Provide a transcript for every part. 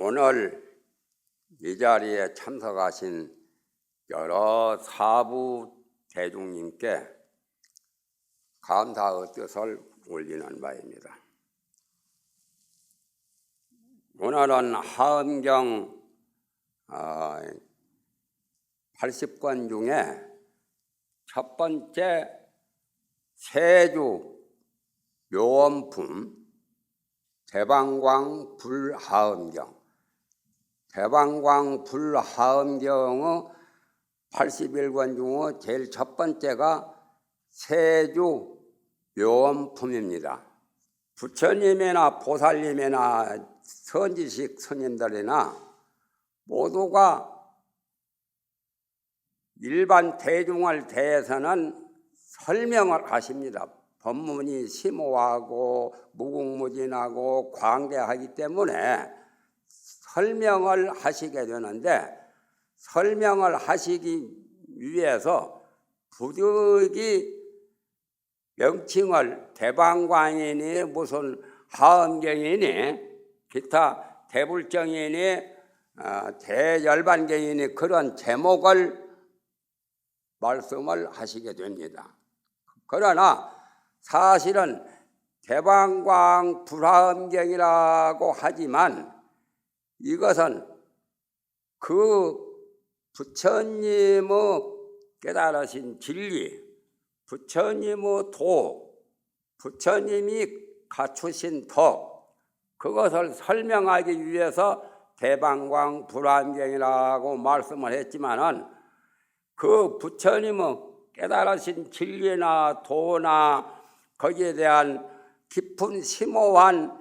오늘 이 자리에 참석하신 여러 사부 대중님께 감사의 뜻을 올리는 바입니다. 오늘은 하엄경 80권 중에 첫 번째 세주 묘원품 대방광 불하엄경, 대방광 불하엄경의 81권 중에 제일 첫 번째가 세주 묘원품입니다. 부처님이나 보살님이나 선지식 스님들이나 모두가 일반 대중을 대해서는 설명을 하십니다. 법문이 심오하고 무궁무진하고 광대하기 때문에 설명을 하시게 되는데, 설명을 하시기 위해서 부득이 명칭을 대방광이니 무슨 하엄경이니 기타 대불정이니 대열반경이니 그런 제목을 말씀을 하시게 됩니다. 그러나 사실은 대방광 불하엄경이라고 하지만 이것은 그 부처님의 깨달으신 진리, 부처님의 도, 부처님이 갖추신 덕, 그것을 설명하기 위해서 대방광 불하엄경이라고 말씀을 했지만은 그 부처님의 깨달으신 진리나 도나 거기에 대한 깊은 심오한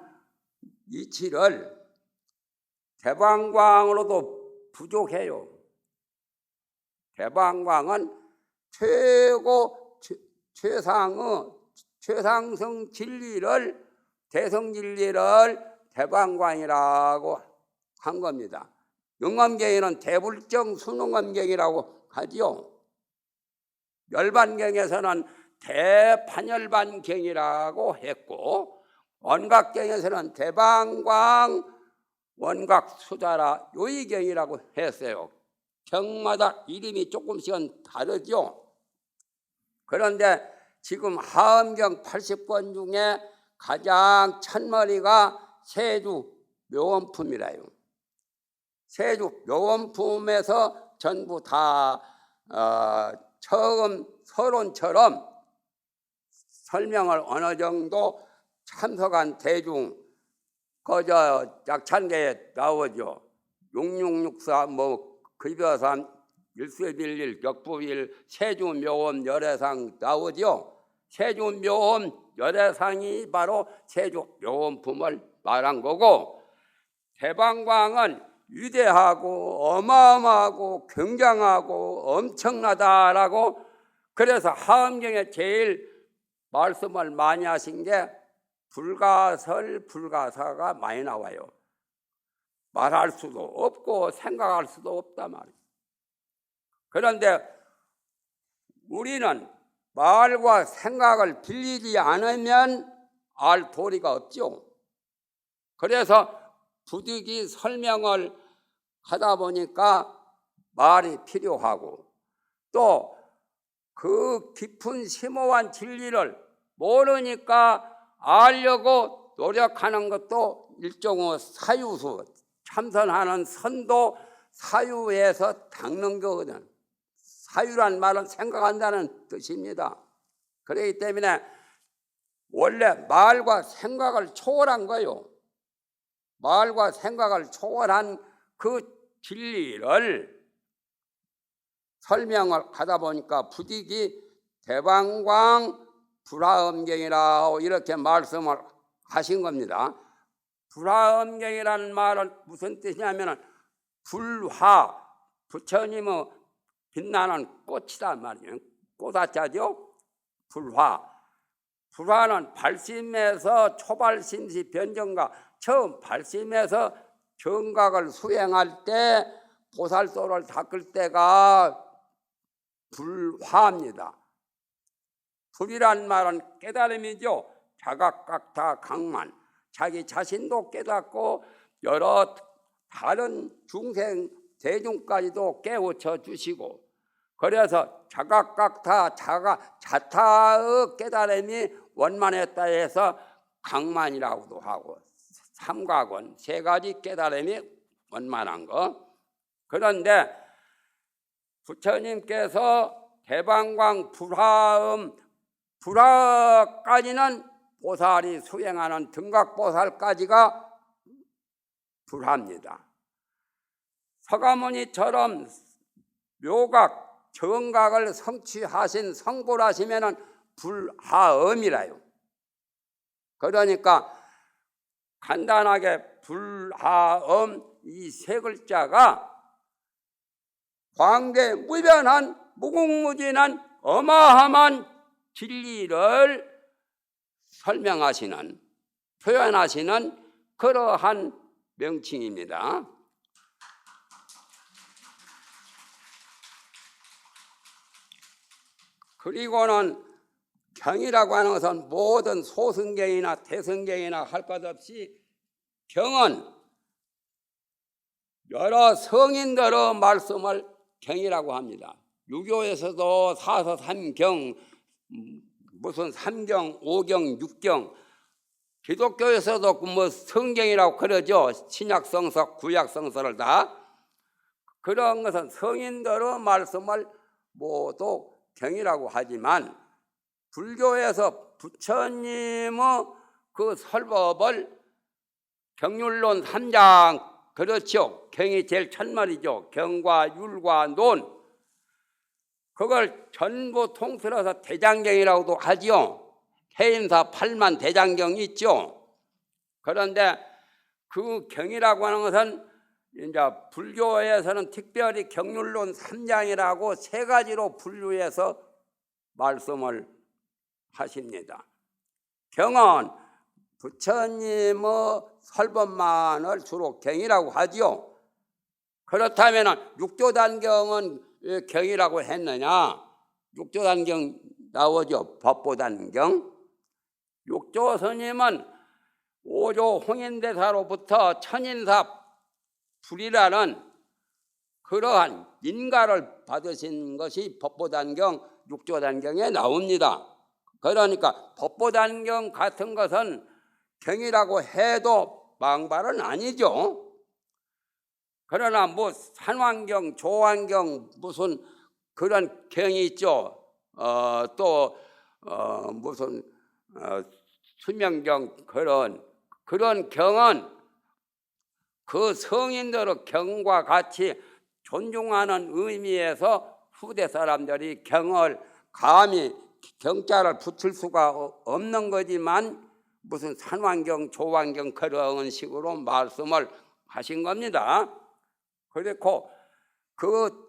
이치를 대방광으로도 부족해요. 대방광은 최상성 진리를, 대성진리를 대방광이라고 한 겁니다. 영암경에는 대불정 순응암경이라고 하지요. 열반경에서는 대판열반경이라고 했고, 원각경에서는 대방광 원각수자라 요의경이라고 했어요. 경마다 이름이 조금씩은 다르죠. 그런데 지금 하엄경 80권 중에 가장 첫머리가 세주 묘원품이라요. 세주 묘원품에서 전부 다 처음 서론처럼 설명을 어느 정도 참석한 대중 그저 약찬계에 나오죠. 6664 급여산 일세빌일 격부일 세주묘원 열애상 나오죠. 세주묘원 열애상이 바로 세주묘원품을 말한 거고, 대방광은 위대하고 어마어마하고 굉장하고 엄청나다라고, 그래서 하엄경에 제일 말씀을 많이 하신 게 불가설, 불가사가 많이 나와요. 말할 수도 없고 생각할 수도 없단 말이에요. 그런데 우리는 말과 생각을 빌리지 않으면 알 도리가 없죠. 그래서 부득이 설명을 하다 보니까 말이 필요하고, 또 그 깊은 심오한 진리를 모르니까 알려고 노력하는 것도 일종의 사유수, 참선하는 선도 사유에서 닦는 거거든. 사유란 말은 생각한다는 뜻입니다. 그렇기 때문에 원래 말과 생각을 초월한 거예요. 말과 생각을 초월한 그 진리를 설명을 하다 보니까 부득이 대방광 불하엄경이라고 이렇게 말씀을 하신 겁니다. 불하엄경이라는 말은 무슨 뜻이냐면 불화, 부처님의 빛나는 꽃이다 말이에요. 꽃아자죠. 불화는 발심에서 초발심시 변정각, 처음 발심에서 정각을 수행할 때 보살도를 닦을 때가 불화입니다. 불이란 말은 깨달음이죠. 자각각타 강만, 자기 자신도 깨닫고 여러 다른 중생 대중까지도 깨우쳐 주시고, 그래서 자각각 다 자타의 깨달음이 원만했다 해서 각만이라고도 하고, 삼각원 세 가지 깨달음이 원만한 거. 그런데 부처님께서 대방광 불화까지는 보살이 수행하는 등각보살까지가 불화입니다. 서가모니처럼 묘각, 정각을 성취하신 성불하시면은 불하음이라요. 그러니까 간단하게 불하음 이 세 글자가 광대무변한 무궁무진한 어마어마한 진리를 설명하시는, 표현하시는 그러한 명칭입니다. 그리고는 경이라고 하는 것은 모든 소승경이나 대승경이나 할 것 없이 경은 여러 성인들의 말씀을 경이라고 합니다. 유교에서도 사서 삼경, 무슨 삼경, 오경, 육경, 기독교에서도 뭐 성경이라고 그러죠. 신약성서, 구약성서를 다. 그런 것은 성인들의 말씀을 모두 경이라고 하지만, 불교에서 부처님의 그 설법을 경률론 3장, 그렇죠. 경이 제일 첫말이죠. 경과 율과 논, 그걸 전부 통틀어서 대장경이라고도 하지요. 해인사 8만 대장경이 있죠. 그런데 그 경이라고 하는 것은 이제 불교에서는 특별히 경률론 3장이라고 세 가지로 분류해서 말씀을 하십니다. 경은 부처님의 설법만을 주로 경이라고 하지요. 그렇다면 육조단경은 왜 경이라고 했느냐? 육조단경 나오죠. 법보단경. 육조 스님은 오조 홍인대사로부터 천인사 불이라는 그러한 인가를 받으신 것이 법보단경, 육조단경에 나옵니다. 그러니까 법보단경 같은 것은 경이라고 해도 망발은 아니죠. 그러나 뭐 산왕경, 조왕경 무슨 그런 경이 있죠. 또 무슨 수명경 그런 경은 그 성인들의 경과 같이 존중하는 의미에서 후대 사람들이 경을 감히 경자를 붙일 수가 없는 거지만 무슨 산왕경, 조왕경 그런 식으로 말씀을 하신 겁니다. 그렇고 그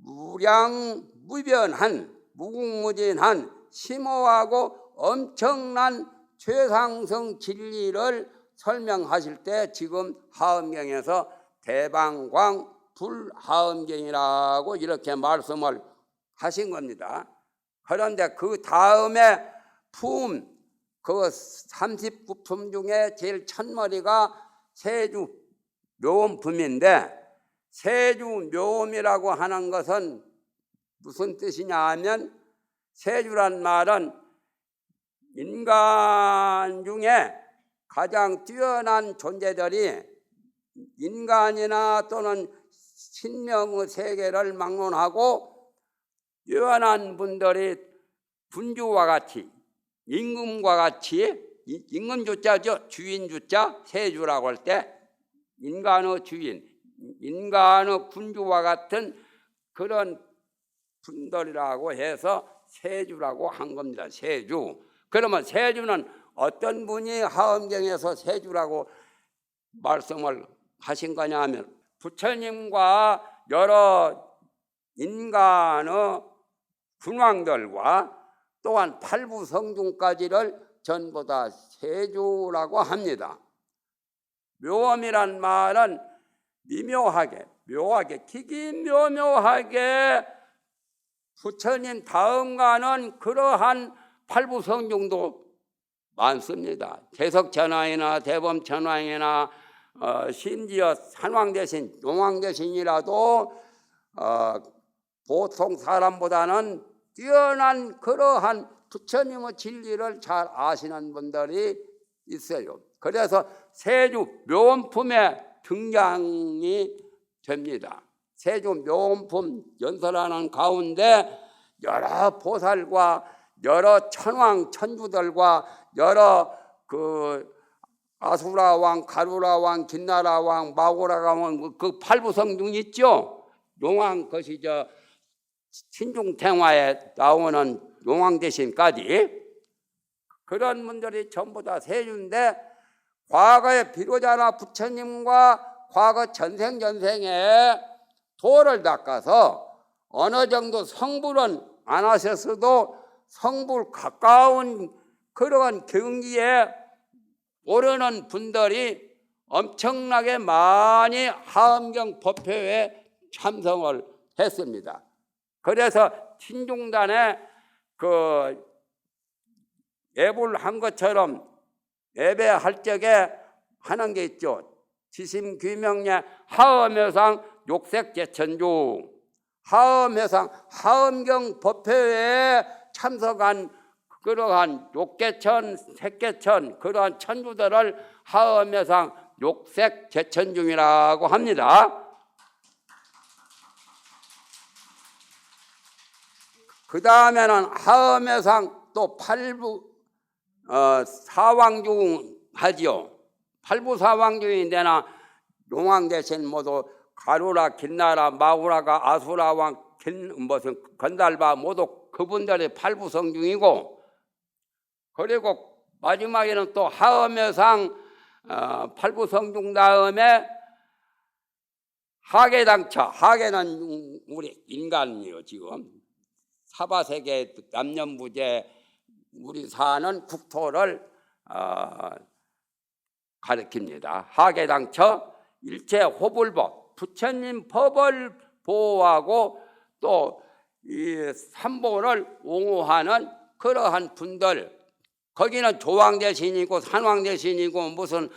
무량무변한 무궁무진한 심오하고 엄청난 최상승 진리를 설명하실 때 지금 하엄경에서 대방광 불하엄경이라고 이렇게 말씀을 하신 겁니다. 그런데 그 다음에 품, 그 39품 중에 제일 첫머리가 세주 묘음품인데, 세주 묘음이라고 하는 것은 무슨 뜻이냐 하면, 세주란 말은 인간 중에 가장 뛰어난 존재들이 인간이나 또는 신명의 세계를 막론하고 뛰어난 분들이 군주와 같이, 임금과 같이, 임금 주자죠. 주인 주자, 세주라고 할 때 인간의 주인, 인간의 군주와 같은 그런 분들이라고 해서 세주라고 한 겁니다. 세주. 그러면 세주는 어떤 분이 하엄경에서 세주라고 말씀을 하신 거냐 하면, 부처님과 여러 인간의 군왕들과 또한 팔부성중까지를 전부 다 세주라고 합니다. 묘엄이란 말은 미묘하게, 묘하게, 기기묘묘하게 부처님 다음 가는 그러한 팔부성중도 많습니다. 재석천왕이나 대범천왕이나 심지어 산왕대신, 용왕대신이라도 보통 사람보다는 뛰어난 그러한 부처님의 진리를 잘 아시는 분들이 있어요. 그래서 세주 묘원품에 등장이 됩니다. 세주 묘원품 연설하는 가운데 여러 보살과 여러 천왕 천주들과 여러 아수라 왕, 가루라 왕, 긴나라 왕, 마고라 왕, 그 팔부성중 있죠. 용왕 것이 신중탱화에 나오는 용왕 대신까지 그런 분들이 전부 다 세주인데, 과거에 비로자나 부처님과 과거 전생에 도를 닦아서 어느 정도 성불은 안 하셨어도 성불 가까운 그러한 경지에 오르는 분들이 엄청나게 많이 하엄경 법회에 참석을 했습니다. 그래서 신중단에 예불한 것처럼 예배할 적에 하는 게 있죠. 지심귀명례 하엄회상 욕색제천중, 하엄회상 하엄경 법회에 참석한 그러한 욕계천, 색계천 그러한 천주들을 하엄회상 욕색제천중이라고 합니다. 그 다음에는 하엄회상 또 팔부 사왕중 하지요. 팔부 사왕중인데나 용왕 대신 모두 가루라, 긴나라, 마구라가 아수라 왕, 무슨 건달바 모두 그분들의 팔부 성중이고, 그리고 마지막에는 또 하엄회상 팔부 성중 다음에 하계당처, 하계는 우리 인간이요. 지금 사바세계 남녀무제 우리 사는 국토를 가리킵니다. 하계당처 일체 호불법, 부처님 법을 보호하고 또 이 삼보를 옹호하는 그러한 분들, 거기는 조왕대신이고 산왕대신이고 무슨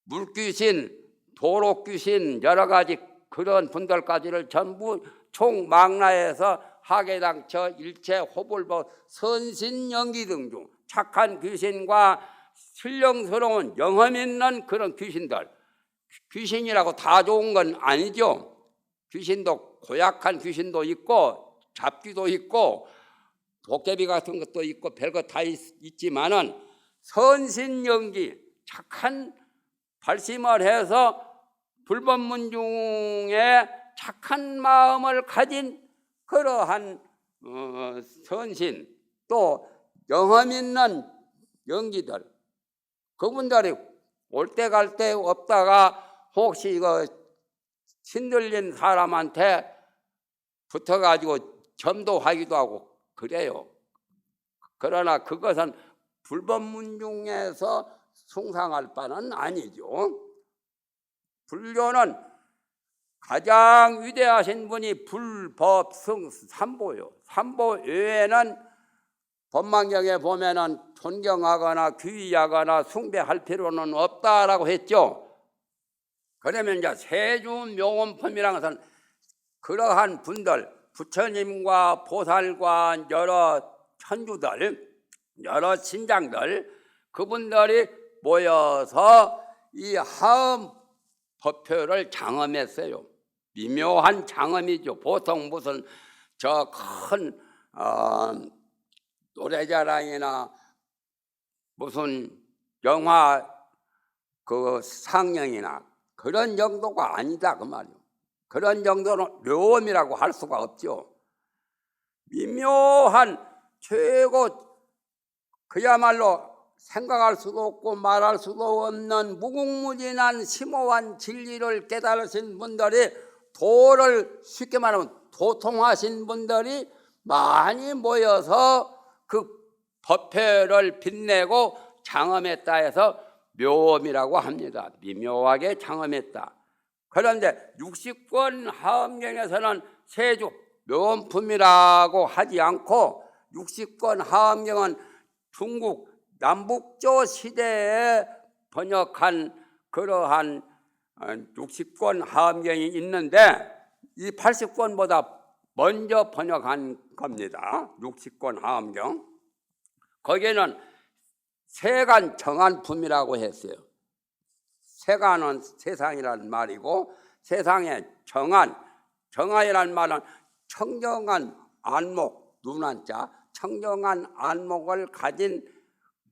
물귀신, 도로귀신 여러 가지 그런 분들까지를 전부 총망라해서 하계당처 일체 호불법 선신연기 등 중 착한 귀신과 신령스러운 영험 있는 그런 귀신들, 귀신이라고 다 좋은 건 아니죠. 귀신도 고약한 귀신도 있고 잡귀도 있고 도깨비 같은 것도 있고 별거 다 있지만은 선신연기 착한 발심을 해서 불법문중에 착한 마음을 가진 그러한 선신, 또 영험 있는 연기들, 그분들이 올 때 갈 때 없다가 혹시 이거 신들린 사람한테 붙어가지고 점도하기도 하고 그래요. 그러나 그것은 불법문중에서 숭상할 바는 아니죠. 불교는 가장 위대하신 분이 불법승 삼보요. 삼보 외에는 법망경에 보면은 존경하거나 귀의하거나 숭배할 필요는 없다라고 했죠. 그러면 이제 세주묘원품이라는 것은 그러한 분들, 부처님과 보살과 여러 천주들, 여러 신장들, 그분들이 모여서 이 하엄 법표를 장엄했어요. 미묘한 장엄이죠. 보통 무슨 저 큰 노래자랑이나 무슨 영화 그 상영이나 그런 정도가 아니다 그 말이에요. 그런 정도는 묘음이라고 할 수가 없죠. 미묘한 최고 그야말로 생각할 수도 없고 말할 수도 없는 무궁무진한 심오한 진리를 깨달으신 분들이, 도를 쉽게 말하면 도통하신 분들이 많이 모여서 그 법회를 빛내고 장엄했다 해서 묘음이라고 합니다. 미묘하게 장엄했다. 그런데 60권 하엄경에서는 세주 묘음품이라고 하지 않고 60권 하엄경은 중국 남북조 시대에 번역한 그러한 60권 하엄경이 있는데 이 80권보다 먼저 번역한 겁니다. 60권 하엄경. 거기에는 세간 정한품이라고 했어요. 세간은 세상이라는 말이고 세상의 정한이라는 말은 청정한 안목, 눈한자, 청정한 안목을 가진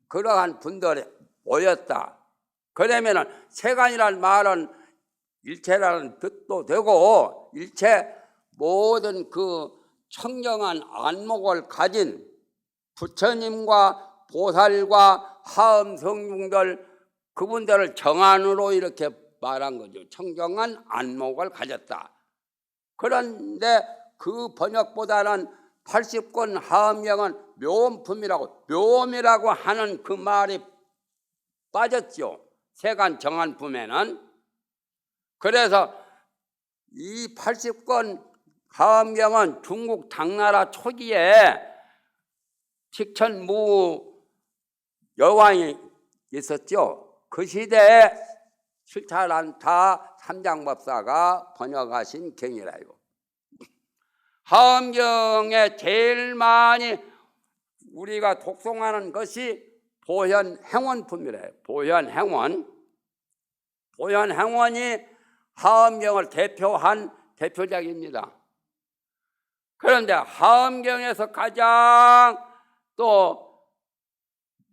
그러한 분들이 모였다. 그러면은 세간이라는 말은 일체라는 뜻도 되고 일체 모든 그 청정한 안목을 가진 부처님과 보살과 하엄 성중들 그분들을 정안으로 이렇게 말한 거죠. 청정한 안목을 가졌다. 그런데 그 번역보다는 80권 하엄경은 묘음품이라고 묘음이라고 하는 그 말이 빠졌죠. 세간 정한품에는. 그래서 이 80권 하엄경은 중국 당나라 초기에 식천무 여왕이 있었죠. 그 시대에 실타란타 삼장법사가 번역하신 경이라요. 하엄경에 제일 많이 우리가 독송하는 것이 보현행원품이래요. 보현행원이 하엄경을 대표한 대표작입니다. 그런데 하엄경에서 가장 또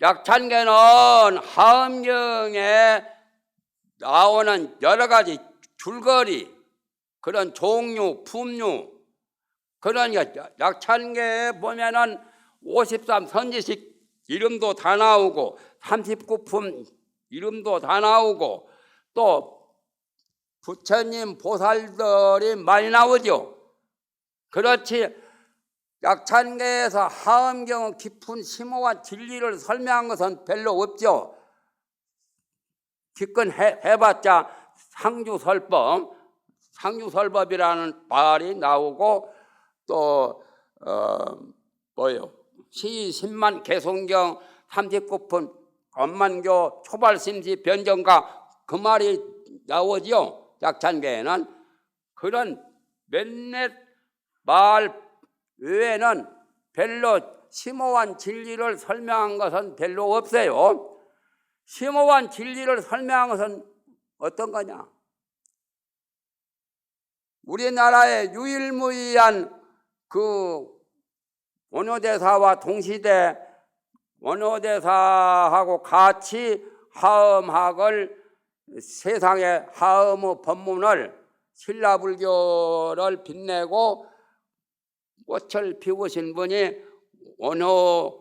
약찬계는 하엄경에 나오는 여러 가지 줄거리, 그런 종류, 품류, 그러니까 약찬계에 보면은 53 선지식 이름도 다 나오고 39품 이름도 다 나오고 또 부처님 보살들이 많이 나오죠. 그렇지 약찬계에서 하엄경의 깊은 심오한 진리를 설명한 것은 별로 없죠. 기껏 해봤자 상주설법이라는 말이 나오고 또 시신만 개송경 39품 엄만교 초발심시 변정가 그 말이 나오죠. 약찬계에는. 그런 몇몇 말 외에는 별로 심오한 진리를 설명한 것은 별로 없어요. 심오한 진리를 설명한 것은 어떤 거냐? 우리나라의 유일무이한 그 원효대사와 동시대 원효대사하고 같이 하엄학을 세상의 하엄의 법문을 신라불교를 빛내고 꽃을 피우신 분이 원효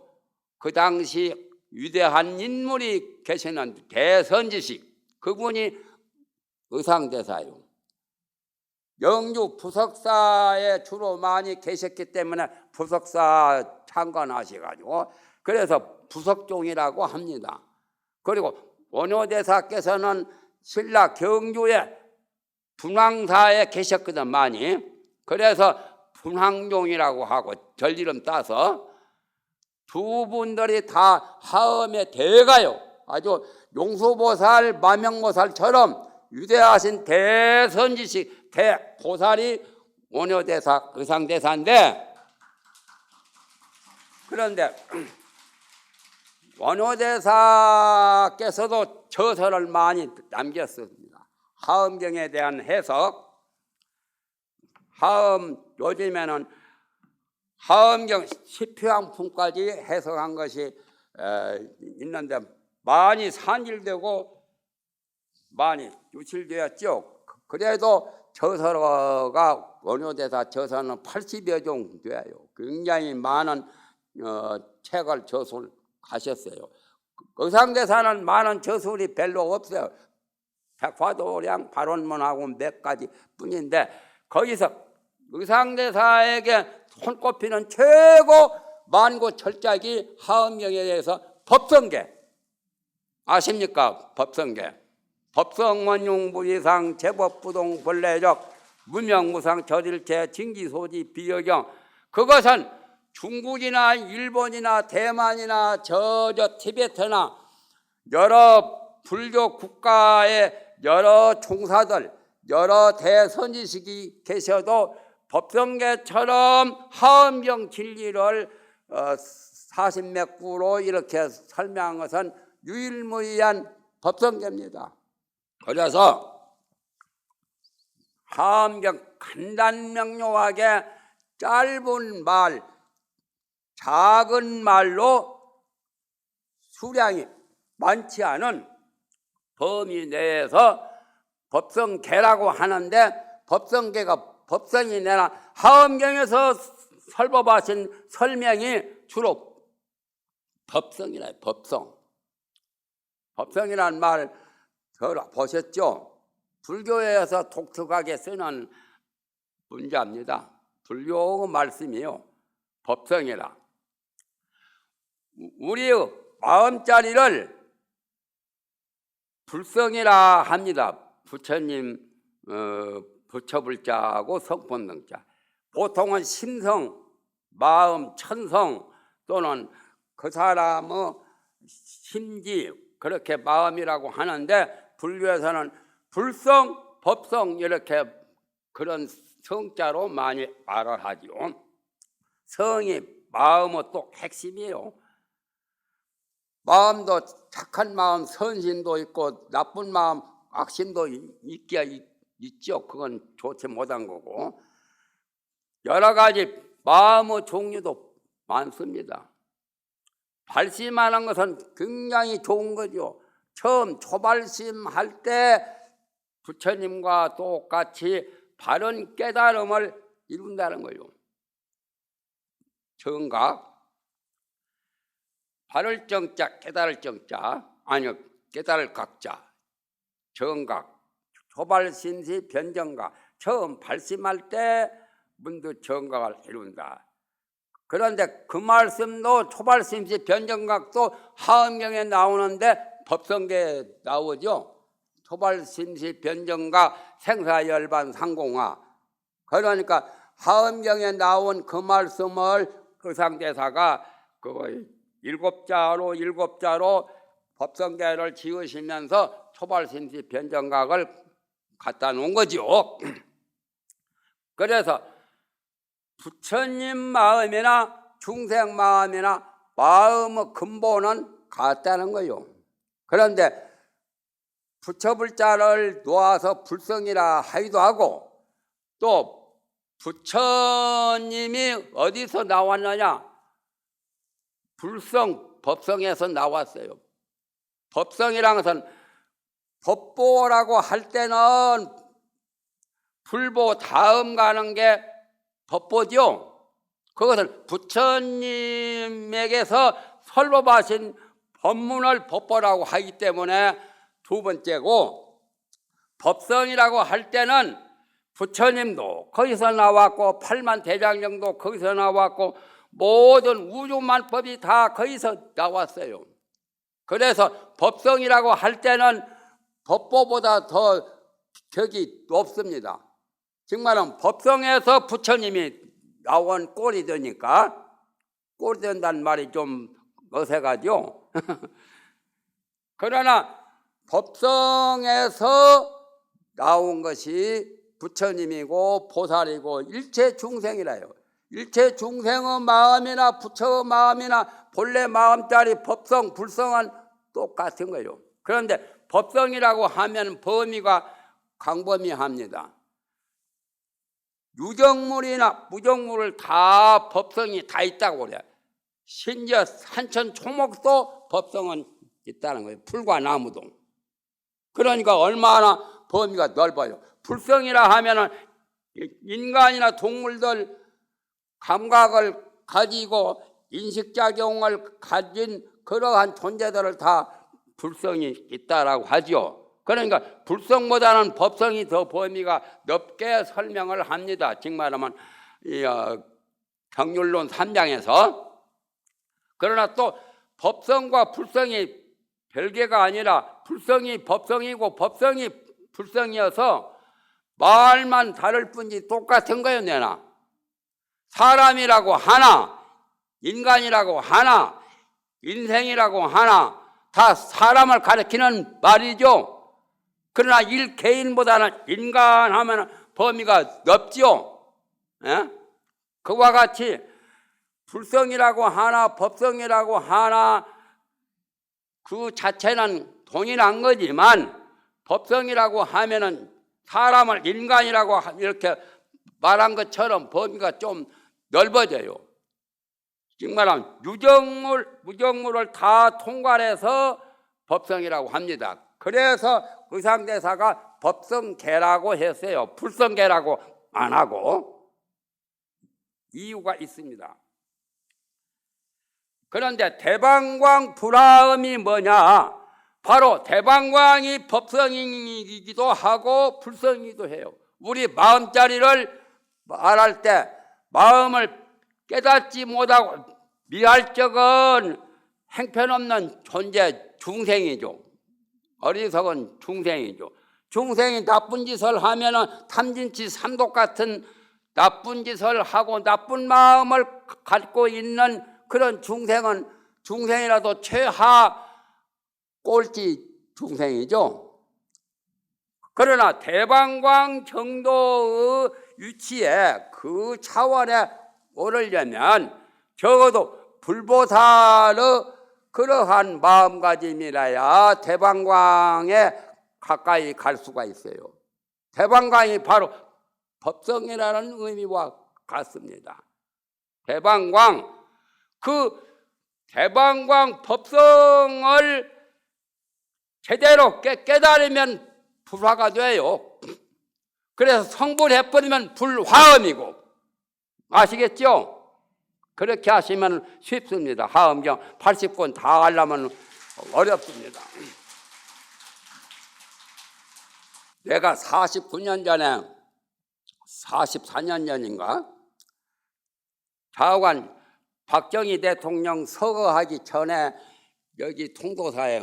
그 당시 위대한 인물이 계시는 대선지식 그분이 의상대사요. 영주 부석사에 주로 많이 계셨기 때문에 부석사 창건하셔가지고 그래서 부석종이라고 합니다. 그리고 원효대사께서는 신라 경주에 분황사에 계셨거든 많이. 그래서 분황종이라고 하고 절이름 따서 두 분들이 다 하엄의 대가요. 아주 용수보살, 마명보살처럼 위대하신 대선지식 대보살이 원효대사, 의상대사인데 그런데 원효대사께서도 저서를 많이 남겼습니다. 하엄경에 대한 해석. 요즘에는 하엄경 10표항품까지 해석한 것이 있는데 많이 산일되고 많이 유출되었죠. 그래도 저서가 원효대사 저서는 80여 종 돼요. 굉장히 많은 책을 저술하셨어요. 의상대사는 많은 저술이 별로 없어요. 백화도량 발원문하고 몇 가지 뿐인데 거기서 의상대사에게 손꼽히는 최고 만고철작이 하엄경에 대해서 법성계 아십니까? 법성계. 법성원용부이상 제법부동 본래적 무명무상 절일체 징기소지 비여경 그것은 중국이나 일본이나 대만이나 티베트나 여러 불교 국가의 여러 종사들, 여러 대선지식이 계셔도 법성계처럼 하엄경 진리를 40몇 구로 이렇게 설명한 것은 유일무이한 법성계입니다. 그래서 하엄경 간단명료하게 짧은 말, 작은 말로 수량이 많지 않은 범위 내에서 법성계라고 하는데, 법성계가 법성이 내나 하엄경에서 설법하신 설명이 주로 법성이라. 법성이라는 말 보셨죠? 불교에서 독특하게 쓰는 문자입니다. 불교 말씀이요, 법성이라. 우리의 마음자리를 불성이라 합니다. 부처님 부처불자하고 성본능자. 보통은 심성, 마음, 천성 또는 그 사람의 심지, 그렇게 마음이라고 하는데, 불교에서는 불성, 법성 이렇게 그런 성자로 많이 말을 하죠. 성이 마음의 또 핵심이에요. 마음도 착한 마음, 선심도 있고 나쁜 마음, 악심도 있죠. 그건 좋지 못한 거고, 여러 가지 마음의 종류도 많습니다. 발심하는 것은 굉장히 좋은 거죠. 처음 초발심할 때 부처님과 똑같이 바른 깨달음을 이룬다는 거예요. 정각, 바를 정자, 깨달을 정자, 아니요, 깨달을 각자, 정각, 초발심시 변정각. 처음 발심할 때 문득 정각을 이룬다. 그런데 그 말씀도 초발심시 변정각도 하엄경에 나오는데 법성계에 나오죠. 초발심시 변정각 생사열반 상공화. 그러니까 하엄경에 나온 그 말씀을 의상대사가 그 일곱 자로 법성계를 지으시면서 초발심시 변정각을 갖다 놓은 거죠. 그래서 부처님 마음이나 중생 마음이나 마음의 근본은 같다는 거예요. 그런데 부처불자를 놓아서 불성이라 하기도 하고, 또 부처님이 어디서 나왔느냐? 불성, 법성에서 나왔어요. 법성이라는 것은 법보라고 할 때는 불보 다음 가는 게 법보죠. 그것은 부처님에게서 설법하신 법문을 법보라고 하기 때문에 두 번째고, 법성이라고 할 때는 부처님도 거기서 나왔고 팔만 대장경도 거기서 나왔고 모든 우주만법이 다 거기서 나왔어요. 그래서 법성이라고 할 때는 법보보다 더 격이 높습니다. 정말은 법성에서 부처님이 나온 꼴이 되니까, 꼴이 된다는 말이 좀 어색하죠. 그러나 법성에서 나온 것이 부처님이고 보살이고 일체 중생이라요. 일체 중생의 마음이나 부처의 마음이나 본래 마음자리 법성, 불성은 똑같은 거예요. 그런데 법성이라고 하면 범위가 광범위합니다. 유정물이나 무정물을 다 법성이 다 있다고 그래요. 심지어 산천 초목도 법성은 있다는 거예요. 풀과 나무도. 그러니까 얼마나 범위가 넓어요. 불성이라 하면은 인간이나 동물들 감각을 가지고 인식작용을 가진 그러한 존재들을 다 불성이 있다라고 하죠. 그러니까 불성보다는 법성이 더 범위가 넓게 설명을 합니다. 즉 말하면 경률론 3장에서. 그러나 또 법성과 불성이 별개가 아니라 불성이 법성이고 법성이 불성이어서 말만 다를 뿐이지 똑같은 거예요. 내나 사람이라고 하나, 인간이라고 하나, 인생이라고 하나 다 사람을 가리키는 말이죠. 그러나 개인보다는 인간하면 범위가 넓지요. 예? 그와 같이 불성이라고 하나 법성이라고 하나 그 자체는 동일한 거지만 법성이라고 하면은 사람을 인간이라고 이렇게 말한 것처럼 범위가 좀 넓어져요. 즉 말하면 무정물을 다 통괄해서 법성이라고 합니다. 그래서 의상대사가 법성계라고 했어요. 불성계라고 안 하고. 이유가 있습니다. 그런데 대방광 불화음이 뭐냐? 바로 대방광이 법성이기도 하고 불성이기도 해요. 우리 마음자리를 말할 때 마음을 깨닫지 못하고 미활적은 행편없는 존재 중생이죠. 어리석은 중생이죠. 중생이 나쁜 짓을 하면은 탐진치 삼독 같은 나쁜 짓을 하고 나쁜 마음을 갖고 있는 그런 중생은 중생이라도 최하 꼴찌 중생이죠. 그러나 대방광 정도의 위치에 그 차원에 오르려면 적어도 불보살의 그러한 마음가짐이라야 대방광에 가까이 갈 수가 있어요. 대방광이 바로 법성이라는 의미와 같습니다. 대방광, 그 대방광 법성을 제대로 깨달으면 불화가 돼요. 그래서 성불해버리면 불화음이고, 아시겠죠? 그렇게 하시면 쉽습니다. 화엄경 80권 다 하려면 어렵습니다. 내가 49년 전에 44년 전인가 좌우간 박정희 대통령 서거하기 전에 여기 통도사에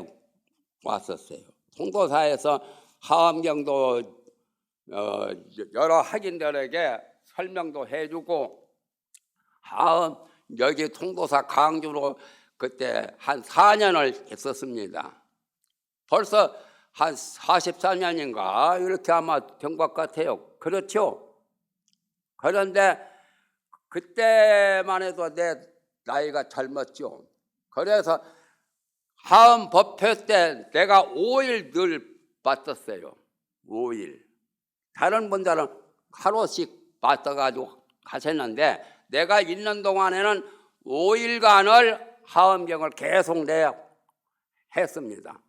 왔었어요. 통도사에서 화엄경도 여러 학인들에게 설명도 해주고 화엄 여기 통도사 강주로 그때 한 4년을 했었습니다. 벌써 한 44년인가 이렇게 아마 된 것 같아요. 그렇죠? 그런데 그때만 해도 내 나이가 젊었죠. 그래서 화엄 법회 때 내가 5일 늘 봤었어요. 5일. 다른 분들은 하루씩 봤어가지고 가셨는데 내가 있는 동안에는 5일간을 화엄경을 계속 내야 했습니다.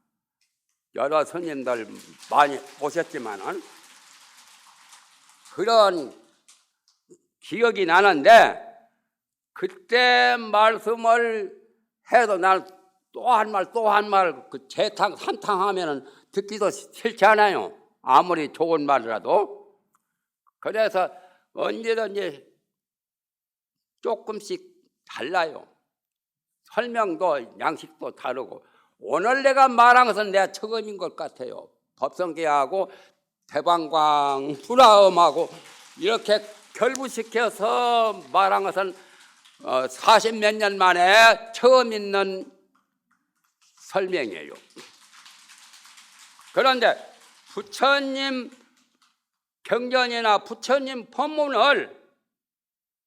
여러 스님들 많이 오셨지만은 그런 기억이 나는데 그때 말씀을 해도 난 또 한 말 그 재탕 산탕하면은 듣기도 싫지 않아요. 아무리 좋은 말이라도. 그래서 언제든지 조금씩 달라요. 설명도 양식도 다르고. 오늘 내가 말한 것은 내가 처음인 것 같아요. 법성계하고 대방광 불화음하고 이렇게 결부시켜서 말한 것은 40몇 년 만에 처음 있는 설명이에요. 그런데 부처님 경전이나 부처님 법문을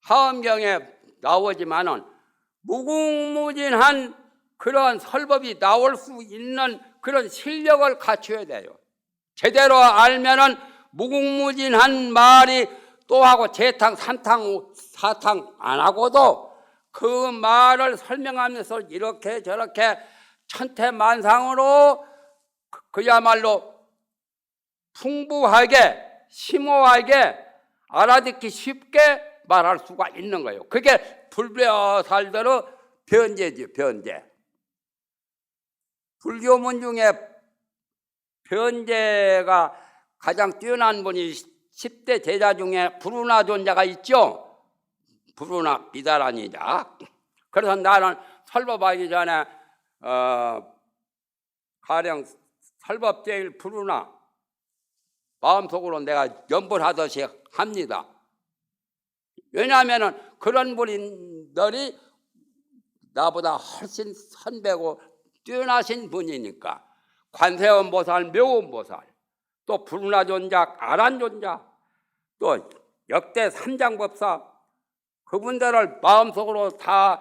화엄경에 나오지만은 무궁무진한 그런 설법이 나올 수 있는 그런 실력을 갖춰야 돼요. 제대로 알면은 무궁무진한 말이 또 하고 재탕, 산탕, 사탕 안 하고도 그 말을 설명하면서 이렇게 저렇게 천태만상으로 그야말로 풍부하게 심오하게 알아듣기 쉽게 말할 수가 있는 거예요. 그게 불보살들의 변제죠, 변제. 불교문 중에 변제가 가장 뛰어난 분이 10대 제자 중에 부르나 존자가 있죠. 부르나 비다라니자. 그래서 나는 설법하기 전에 가령 설법 제일 부르나 마음속으로 내가 염불하듯이 합니다. 왜냐하면 그런 분들이 나보다 훨씬 선배고 뛰어나신 분이니까 관세음보살, 묘음보살, 또 불운하존자, 아란존자, 또 역대 삼장법사 그분들을 마음속으로 다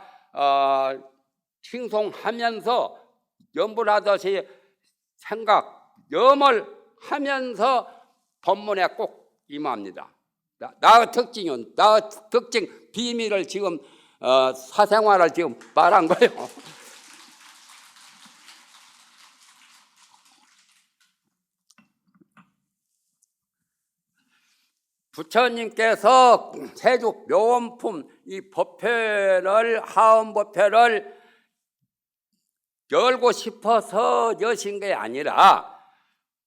칭송하면서 염불하듯이 생각, 염을 하면서 법문에 꼭 임합니다. 나의 특징은, 나의 특징, 비밀을 지금 사생활을 지금 말한 거예요. 부처님께서 세죽 묘원품 이 법회를, 하음법회를 열고 싶어서 여신 게 아니라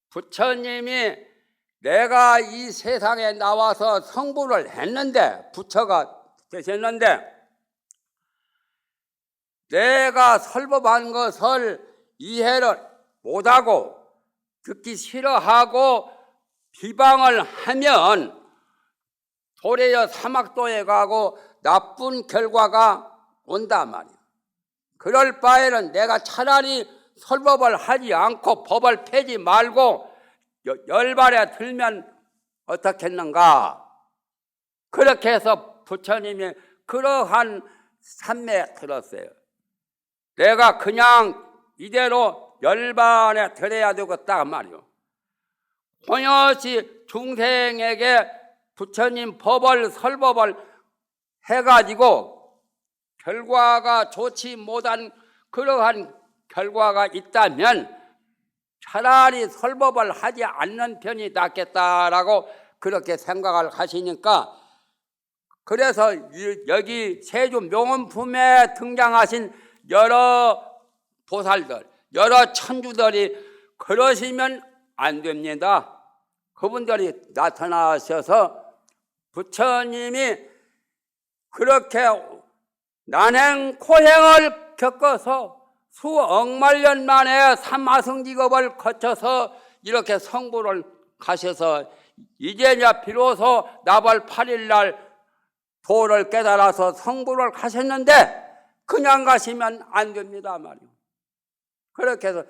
부처님이 내가 이 세상에 나와서 성불을 했는데, 부처가 되셨는데, 내가 설법한 것을 이해를 못하고 듣기 싫어하고 비방을 하면 도래여 사막도에 가고 나쁜 결과가 온단 말이야. 그럴 바에는 내가 차라리 설법을 하지 않고 법을 펴지 말고 열반에 들면 어떻겠는가. 그렇게 해서 부처님이 그러한 산매에 들었어요. 내가 그냥 이대로 열반에 들어야 되겠다 말이요. 공여시 중생에게 부처님 법을 설법을 해가지고 결과가 좋지 못한 그러한 결과가 있다면 차라리 설법을 하지 않는 편이 낫겠다라고 그렇게 생각을 하시니까, 그래서 여기 세주 명언품에 등장하신 여러 보살들, 여러 천주들이 그러시면 안 됩니다. 그분들이 나타나셔서 부처님이 그렇게 난행 고행을 겪어서 수억만 년 만에 삼아승직업을 거쳐서 이렇게 성불을 가셔서 이제야 비로소 나벌 8일 날 도를 깨달아서 성불을 가셨는데 그냥 가시면 안 됩니다 말이요. 그렇게 해서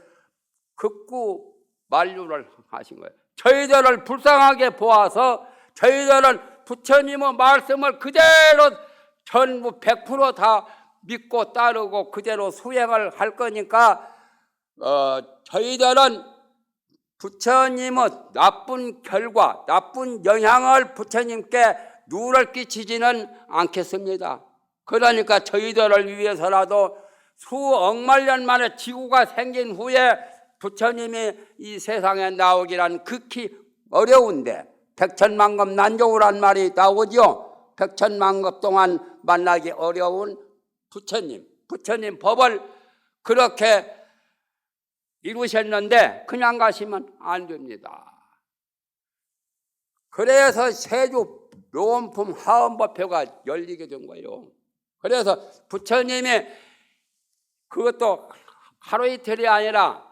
극구 만류를 하신 거예요. 저희들을 불쌍하게 보아서 저희들은 부처님의 말씀을 그대로 전부 100% 다 믿고 따르고 그대로 수행을 할 거니까 저희들은 부처님의 나쁜 결과, 나쁜 영향을 부처님께 누를 끼치지는 않겠습니다. 그러니까 저희들을 위해서라도 수억만 년 만에 지구가 생긴 후에 부처님이 이 세상에 나오기란 극히 어려운데, 백천만급 난조우란 말이 나오죠. 백천만급 동안 만나기 어려운 부처님 법을 그렇게 이루셨는데 그냥 가시면 안 됩니다. 그래서 세주 묘원품 하음법회가 열리게 된 거예요. 그래서 부처님이 그것도 하루 이틀이 아니라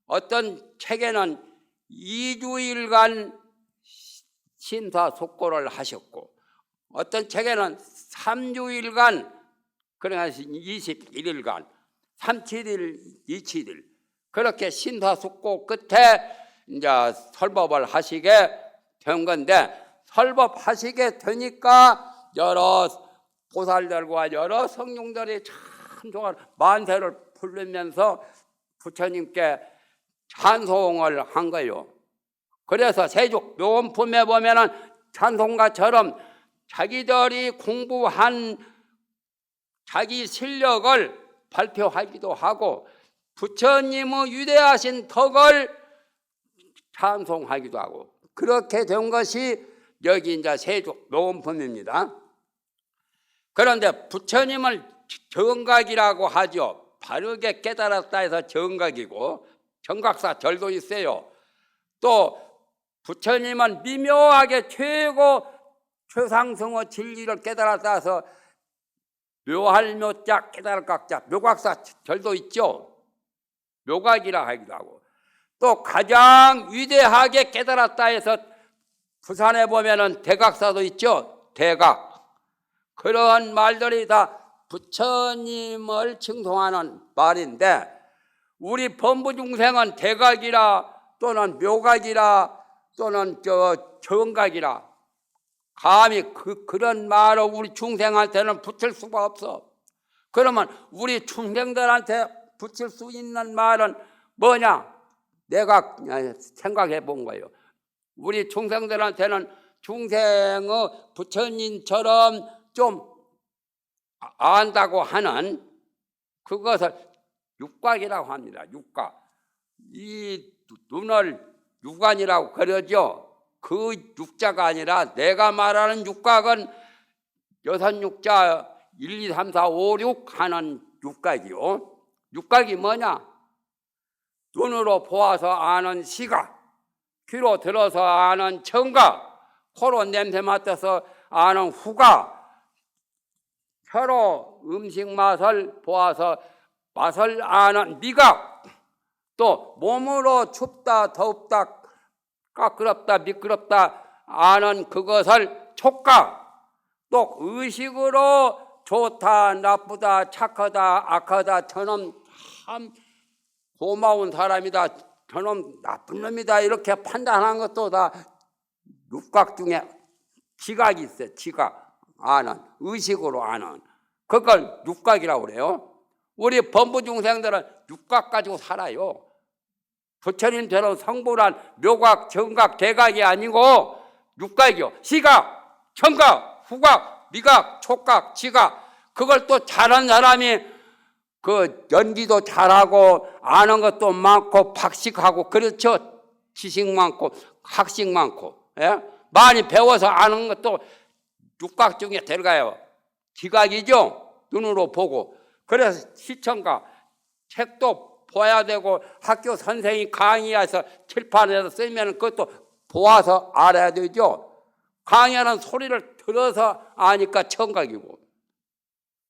어떤 책에는 2주일간 심사숙고를 하셨고, 어떤 책에는 3주일간, 그러니까 21일간, 37일, 27일 그렇게 심사숙고 끝에 이제 설법을 하시게 된 건데, 설법하시게 되니까 여러 보살들과 여러 성룡들이 참 좋아 만세를 부르면서 부처님께 찬송을 한 거예요. 그래서 세죽 묘원품에 보면은 찬송가처럼 자기들이 공부한 자기 실력을 발표하기도 하고 부처님의 위대하신 덕을 찬송하기도 하고 그렇게 된 것이 여기 이제 세죽 묘원품입니다. 그런데 부처님을 정각이라고 하죠. 바르게 깨달았다 해서 정각이고 정각사 절도 있어요. 또 부처님은 미묘하게 최고 최상승의 진리를 깨달았다 해서 묘할 묘자 깨달을 각자 묘각사 절도 있죠. 묘각이라 하기도 하고, 또 가장 위대하게 깨달았다 해서 부산에 보면은 대각사도 있죠. 대각. 그런 말들이 다 부처님을 칭송하는 말인데, 우리 범부 중생은 대각이라 또는 묘각이라 또는 정각이라 감히 그런 말을 우리 중생한테는 붙일 수가 없어. 그러면 우리 중생들한테 붙일 수 있는 말은 뭐냐? 내가 생각해 본 거예요. 우리 중생들한테는 중생의 부처님처럼 좀 안다고 하는 그것을 육각이라고 합니다. 육각. 이 눈을 육안이라고 그러죠. 그 육자가 아니라 내가 말하는 육각은 여섯 육자 1, 2, 3, 4, 5, 6 하는 육각이요. 육각이 뭐냐? 눈으로 보아서 아는 시각, 귀로 들어서 아는 청각, 코로 냄새 맡아서 아는 후각, 혀로 음식 맛을 보아서 맛을 아는 미각, 또 몸으로 춥다 덥다 까끄럽다 미끄럽다 아는 그것을 촉각, 또 의식으로 좋다 나쁘다 착하다 악하다 저놈 참 고마운 사람이다 저놈 나쁜 놈이다 이렇게 판단하는 것도 다 육각 중에 지각이 있어요. 지각 아는 의식으로 아는 그걸 육각이라고 그래요. 우리 범부 중생들은 육각 가지고 살아요. 부처님처럼 성불한 묘각, 정각, 대각이 아니고 육각이요. 시각, 청각, 후각, 미각, 촉각, 지각 그걸 또 잘한 사람이 그 연기도 잘하고 아는 것도 많고 박식하고 그렇죠. 지식 많고 학식 많고 예? 많이 배워서 아는 것도 육각 중에 들어가요. 지각이죠. 눈으로 보고 그래서 시청각 책도 봐야 되고 학교 선생이 강의해서 칠판에서 쓰면 그것도 보아서 알아야 되죠. 강의하는 소리를 들어서 아니까 청각이고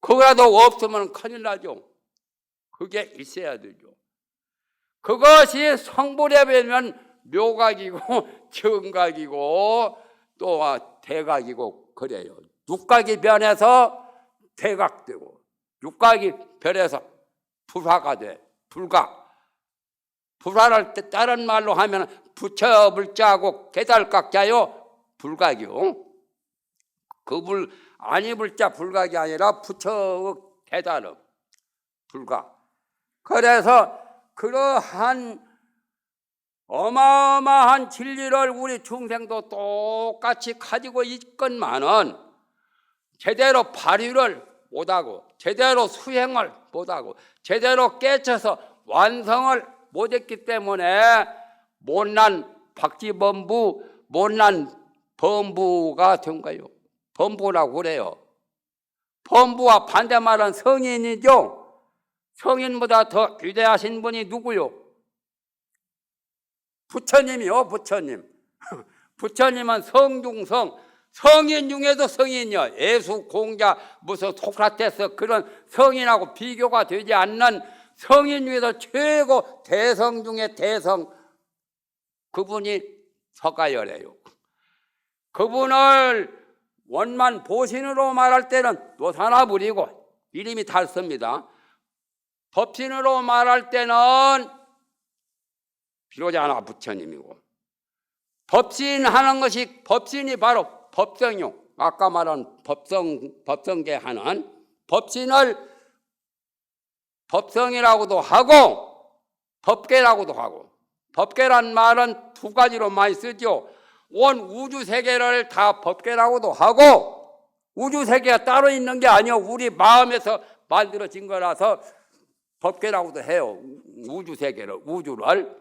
그거라도 없으면 큰일 나죠. 그게 있어야 되죠. 그것이 성불에 되면 묘각이고 정각이고 또 대각이고 그래요. 육각이 변해서 대각되고 육각이 변해서 불화가 돼. 불각. 불화를 다른 말로 하면 부처 불자하고 개달각자요. 불각이요. 그 불 아니 불자 불각이 아니라 부처의 개달음. 불각. 그래서 그러한 어마어마한 진리를 우리 중생도 똑같이 가지고 있건만은 제대로 발휘를 못하고 제대로 수행을 못하고 제대로 깨쳐서 완성을 못했기 때문에 못난 박쥐범부 못난 범부가 된 거예요. 범부라고 그래요. 범부와 반대말은 성인이죠. 성인보다 더 위대하신 분이 누구요? 부처님이요. 부처님. 부처님은 성중성 성인 중에도 성인이요. 예수, 공자, 무슨 소크라테스 그런 성인하고 비교가 되지 않는 성인 중에도 최고 대성 중에 대성 그분이 서가열이에요. 그분을 원만 보신으로 말할 때는 노사나불이고 이름이 달습니다. 법신으로 말할 때는 비로자나 부처님이고 법신하는 것이 법신이 바로 법성이요. 아까 말한 법성계 하는 법신을 법성이라고도 하고 법계라고도 하고 법계란 말은 두 가지로 많이 쓰죠. 온 우주세계를 다 법계라고도 하고 우주세계가 따로 있는 게 아니요. 우리 마음에서 만들어진 거라서 법계라고도 해요. 우주세계를 우주를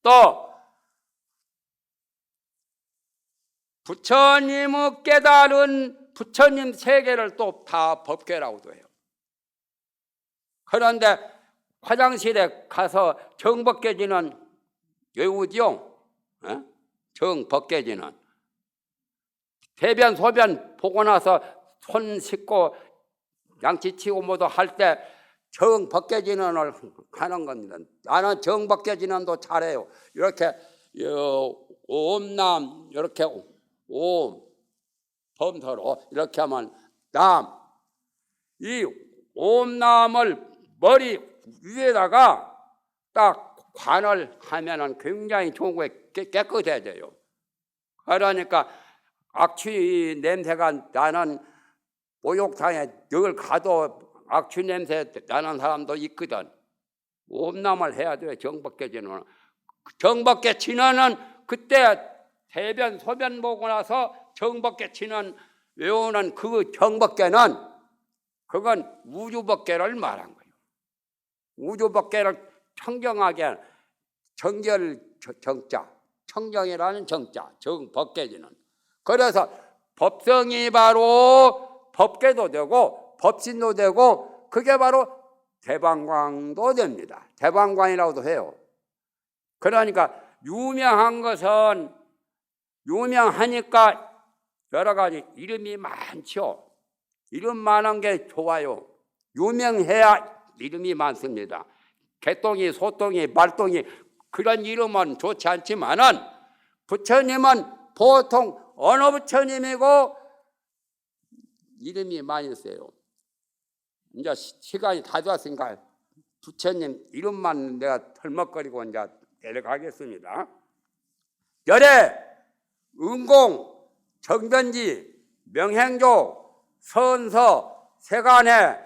또 부처님의 깨달은 부처님 세계를 또 다 법계라고도 해요. 그런데 화장실에 가서 정벗겨지는 외우죠. 정벗겨지는 대변 소변 보고 나서 손 씻고 양치치고 뭐도 할 때 정벗겨지는을 하는 겁니다. 나는 정벗겨지는도 잘해요. 이렇게 옴남 이렇게 옴 범서로 이렇게 하면 남 이 옴남을 머리 위에다가 딱 관을 하면은 굉장히 좋은 거에 깨끗해져요. 그러니까 악취 냄새가 나는 목욕탕에 늘 가도 악취 냄새 나는 사람도 있거든. 옴남을 해야 돼요. 정법개진은. 정법개진은 그때 대변 소변 보고 나서 정법개진은 외우는 그 정법개는 그건 우주법개를 말한 거예요. 우주법개를 청정하게 정결 정자, 청정이라는 정자, 정법개진은. 그래서 법성이 바로 법계도 되고 법신도 되고 그게 바로 대방광도 됩니다. 대방광이라고도 해요. 그러니까 유명한 것은 유명하니까 여러 가지 이름이 많죠. 이름 많은 게 좋아요. 유명해야 이름이 많습니다. 개똥이, 소똥이, 말똥이 그런 이름은 좋지 않지만은 부처님은 보통 어느 부처님이고 이름이 많이 있어요. 이제 시간이 다 됐으니까 부처님 이름만 내가 털먹거리고 이제 내려가겠습니다. 열애, 은공, 정변지, 명행조, 선서, 세간해,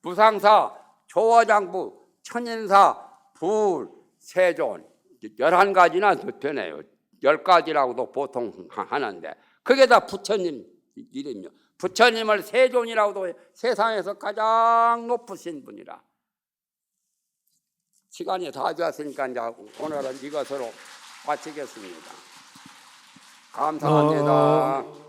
부상사, 조어장부, 천인사, 불, 세존 11가지나 되네요. 10가지라고도 보통 하는데 그게 다 부처님 이름이요. 부처님을 세존이라고도 세상에서 가장 높으신 분이라. 시간이 다 되었으니까 이제 오늘은 이것으로 마치겠습니다. 감사합니다.